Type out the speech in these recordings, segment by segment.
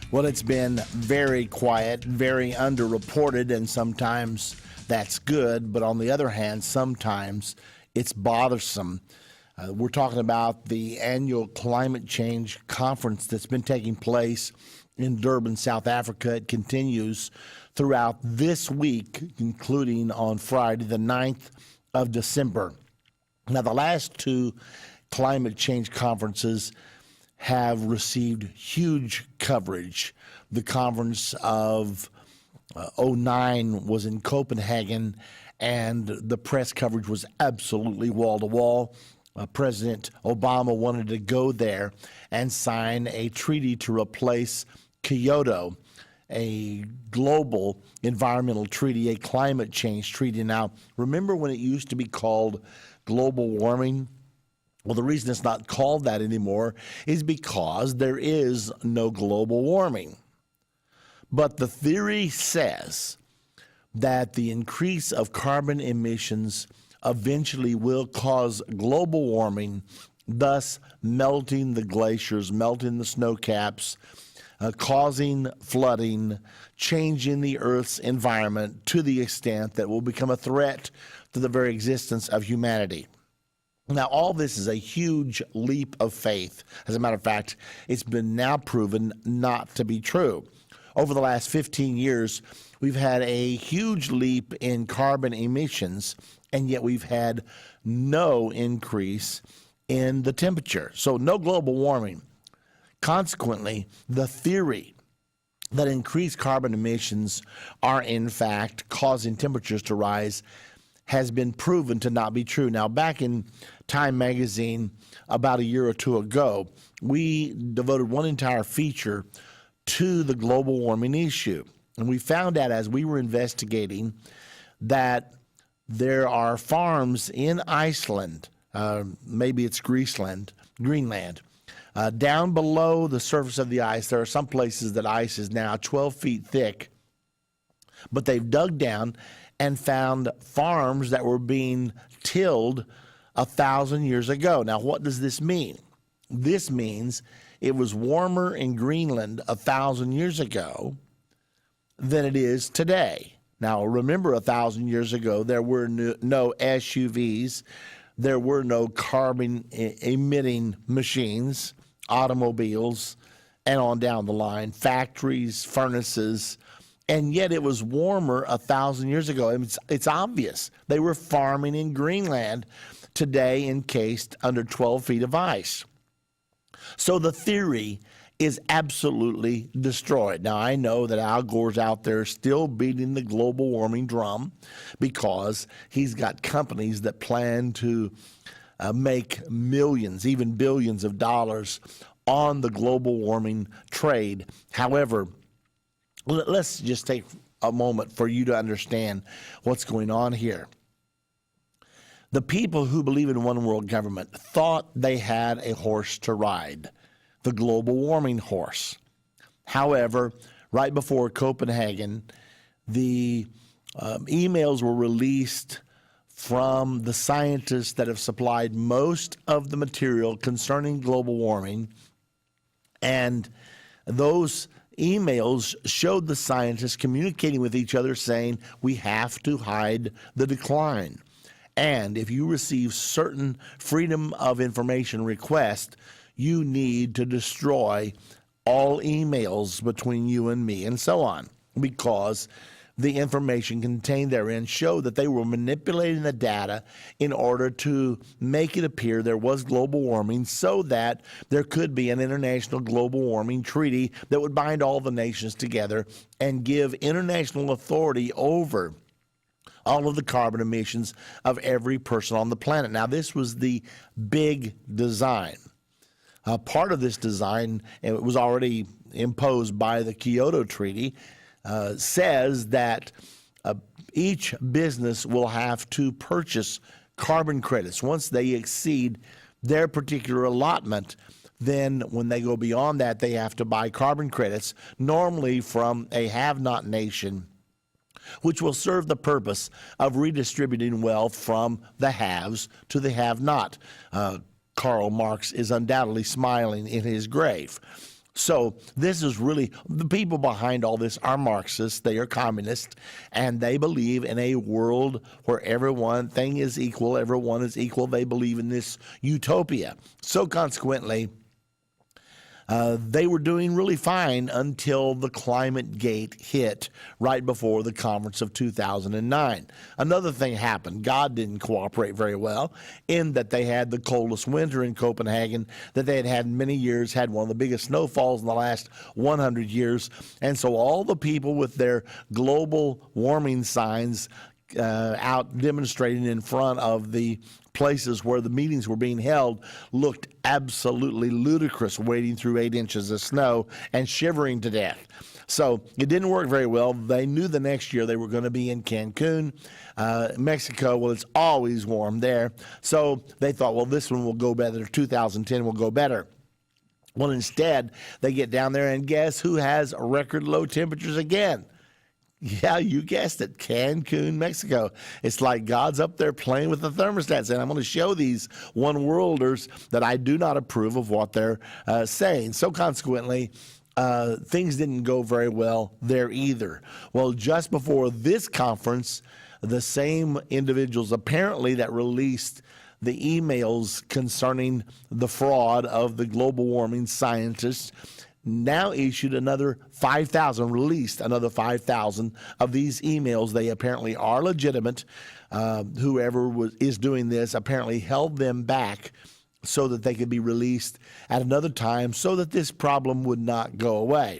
Well, it's been very quiet, very underreported, and sometimes that's good. But on the other hand, sometimes it's bothersome. We're talking about the annual climate change conference that's been taking place in Durban, South Africa. It continues throughout this week, including on Friday, the 9th of December. Now, the last two climate change conferences have received huge coverage. The conference of '09 was in Copenhagen, and the press coverage was absolutely wall-to-wall. President Obama wanted to go there and sign a treaty to replace Kyoto, a global environmental treaty, a climate change treaty. Now, remember when it used to be called global warming? Well, the reason it's not called that anymore is because there is no global warming. But the theory says that the increase of carbon emissions eventually will cause global warming, thus melting the glaciers, melting the snow caps, causing flooding, changing the Earth's environment to the extent that will become a threat to the very existence of humanity. Now, all this is a huge leap of faith. As a matter of fact, it's been now proven not to be true. Over the last 15 years, we've had a huge leap in carbon emissions, and yet we've had no increase in the temperature. So no global warming. Consequently, the theory that increased carbon emissions are in fact causing temperatures to rise has been proven to not be true. Now, back in Time magazine about a year or two ago, we devoted one entire feature to the global warming issue. And we found out as we were investigating that there are farms in Iceland, maybe it's Greenland, down below the surface of the ice. There are some places that ice is now 12 feet thick, but they've dug down and found farms that were being tilled 1,000 years ago. Now, what does this mean? This means it was warmer in Greenland 1,000 years ago than it is today. Now, remember 1,000 years ago, there were no SUVs, there were no carbon-emitting machines, automobiles, and on down the line, factories, furnaces, and yet it was warmer 1,000 years ago. It's obvious. They were farming in Greenland, today encased under 12 feet of ice. So the theory is absolutely destroyed. Now, I know that Al Gore's out there still beating the global warming drum because he's got companies that plan to make millions, even billions of dollars on the global warming trade. However, let's just take a moment for you to understand what's going on here. The people who believe in one world government thought they had a horse to ride, the global warming horse. However, right before Copenhagen, the emails were released from the scientists that have supplied most of the material concerning global warming, and those emails showed the scientists communicating with each other saying, we have to hide the decline. And if you receive certain freedom of information requests, you need to destroy all emails between you and me and so on, because the information contained therein showed that they were manipulating the data in order to make it appear there was global warming so that there could be an international global warming treaty that would bind all the nations together and give international authority over all of the carbon emissions of every person on the planet. Now, this was the big design. Part of this design, and it was already imposed by the Kyoto Treaty, says that each business will have to purchase carbon credits. Once they exceed their particular allotment, then when they go beyond that, they have to buy carbon credits, normally from a have-not nation, which will serve the purpose of redistributing wealth from the haves to the have-not. Karl Marx is undoubtedly smiling in his grave. So this is really, the people behind all this are Marxists, they are communists, and they believe in a world where everyone thing is equal, everyone is equal. They believe in this utopia. So consequently, they were doing really fine until the climate gate hit right before the conference of 2009. Another thing happened. God didn't cooperate very well in that they had the coldest winter in Copenhagen that they had had in many years, had one of the biggest snowfalls in the last 100 years. And so all the people with their global warming signs out demonstrating in front of the places where the meetings were being held looked absolutely ludicrous, wading through 8 inches of snow and shivering to death. So it didn't work very well. They knew the next year they were going to be in Cancun, Mexico. Well, it's always warm there. So they thought, well, this one will go better. 2010 will go better. Well, instead, they get down there, and guess who has record low temperatures again? Yeah, you guessed it, Cancun, Mexico. It's like God's up there playing with the thermostat, saying, I'm going to show these one-worlders that I do not approve of what they're saying. So consequently, things didn't go very well there either. Well, just before this conference, the same individuals apparently that released the emails concerning the fraud of the global warming scientists now issued another 5,000, released another 5,000 of these emails. They apparently are legitimate. Whoever is doing this apparently held them back so that they could be released at another time so that this problem would not go away.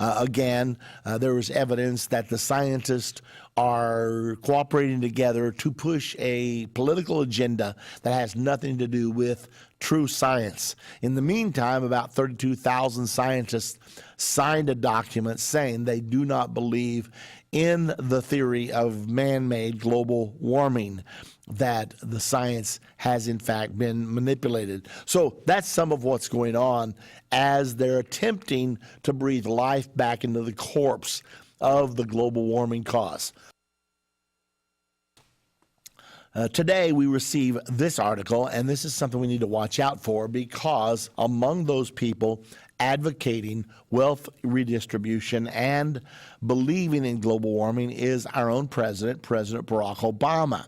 Again, there was evidence that the scientists are cooperating together to push a political agenda that has nothing to do with true science. In the meantime, about 32,000 scientists signed a document saying they do not believe in the theory of man-made global warming, that the science has in fact been manipulated. So that's some of what's going on as they're attempting to breathe life back into the corpse of the global warming cause. Today we receive this article, and this is something we need to watch out for, because among those people advocating wealth redistribution and believing in global warming is our own president, President Barack Obama.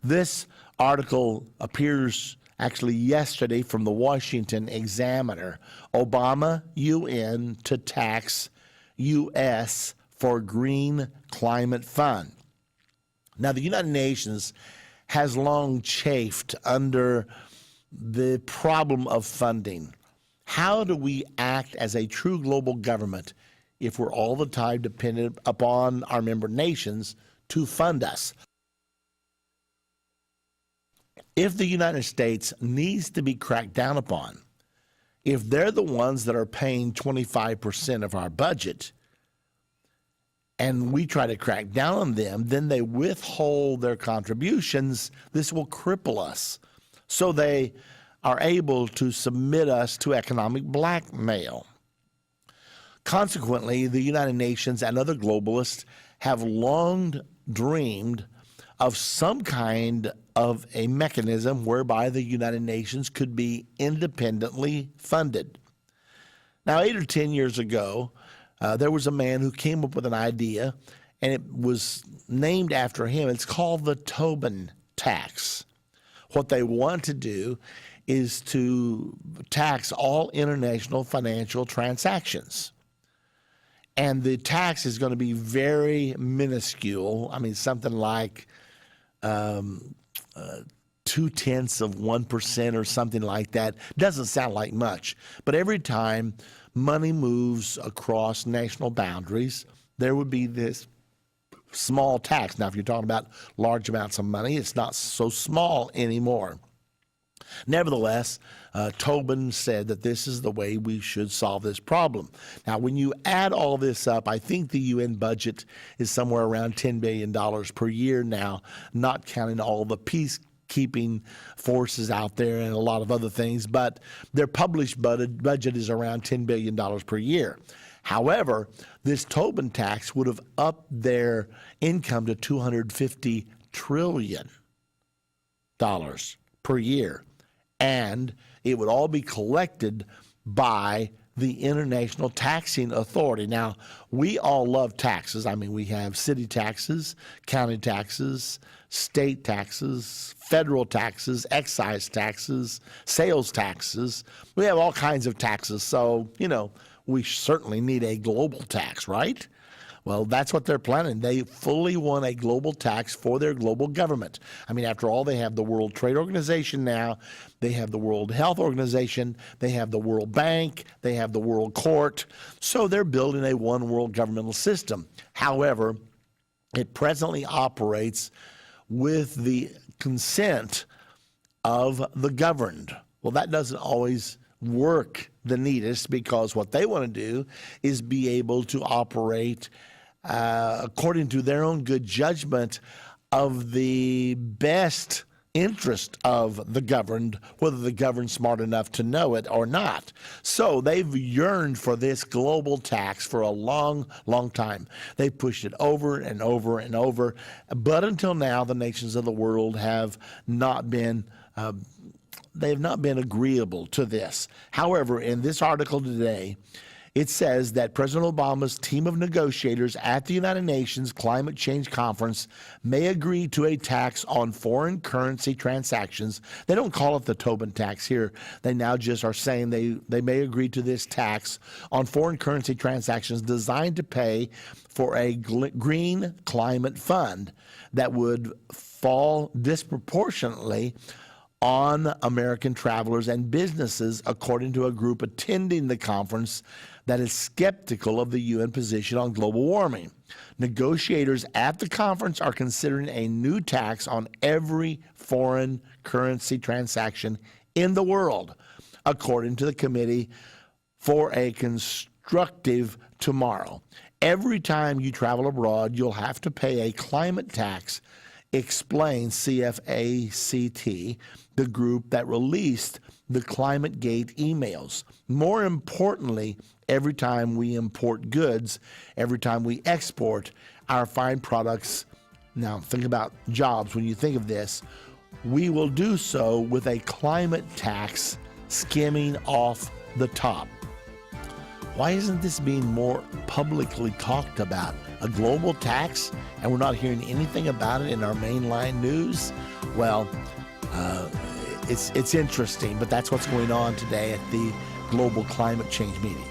This article appears actually yesterday from the Washington Examiner. Obama, UN to tax U.S. for Green Climate Fund. Now, the United Nations has long chafed under the problem of funding. How do we act as a true global government if we're all the time dependent upon our member nations to fund us? If the United States needs to be cracked down upon, if they're the ones that are paying 25% of our budget, and we try to crack down on them, then they withhold their contributions. This will cripple us. So they are able to submit us to economic blackmail. Consequently, the United Nations and other globalists have long dreamed of some kind of a mechanism whereby the United Nations could be independently funded. Now, 8 or 10 years ago, there was a man who came up with an idea, and it was named after him. It's called the Tobin tax. What they want to do is to tax all international financial transactions. And the tax is going to be very minuscule. I mean, something like 0.2% or something like that. Doesn't sound like much. But every time money moves across national boundaries, there would be this small tax. Now, if you're talking about large amounts of money, it's not so small anymore. Nevertheless, Tobin said that this is the way we should solve this problem. Now, when you add all this up, I think the UN budget is somewhere around $10 billion per year now, not counting all the peacekeeping forces out there and a lot of other things, but their published budget is around $10 billion per year. However, this Tobin tax would have upped their income to $250 trillion per year. And it would all be collected by the International Taxing Authority. Now, we all love taxes. I mean, we have city taxes, county taxes, state taxes, federal taxes, excise taxes, sales taxes. We have all kinds of taxes. So, we certainly need a global tax, right? Well, that's what they're planning. They fully want a global tax for their global government. I mean, after all, they have the World Trade Organization now. They have the World Health Organization. They have the World Bank. They have the World Court. So they're building a one world governmental system. However, it presently operates with the consent of the governed. Well, that doesn't always work the neatest, because what they want to do is be able to operate according to their own good judgment of the best interest of the governed, whether the governed's smart enough to know it or not. So they've yearned for this global tax for a long, long time. They've pushed it over and over and over, but until now, the nations of the world have not been they have not been agreeable to this. However, in this article today, it says that President Obama's team of negotiators at the United Nations Climate Change Conference may agree to a tax on foreign currency transactions. They don't call it the Tobin tax here. They now just are saying they may agree to this tax on foreign currency transactions designed to pay for a green climate fund that would fall disproportionately on American travelers and businesses, according to a group attending the conference that is skeptical of the UN position on global warming. Negotiators at the conference are considering a new tax on every foreign currency transaction in the world, according to the Committee for a Constructive Tomorrow. Every time you travel abroad, you'll have to pay a climate tax, explains CFACT, the group that released the ClimateGate emails. More importantly, every time we import goods, every time we export our fine products, now think about jobs when you think of this, we will do so with a climate tax skimming off the top. Why isn't this being more publicly talked about? A global tax, and we're not hearing anything about it in our mainline news? Well, it's interesting, but that's what's going on today at the Global Climate Change meeting.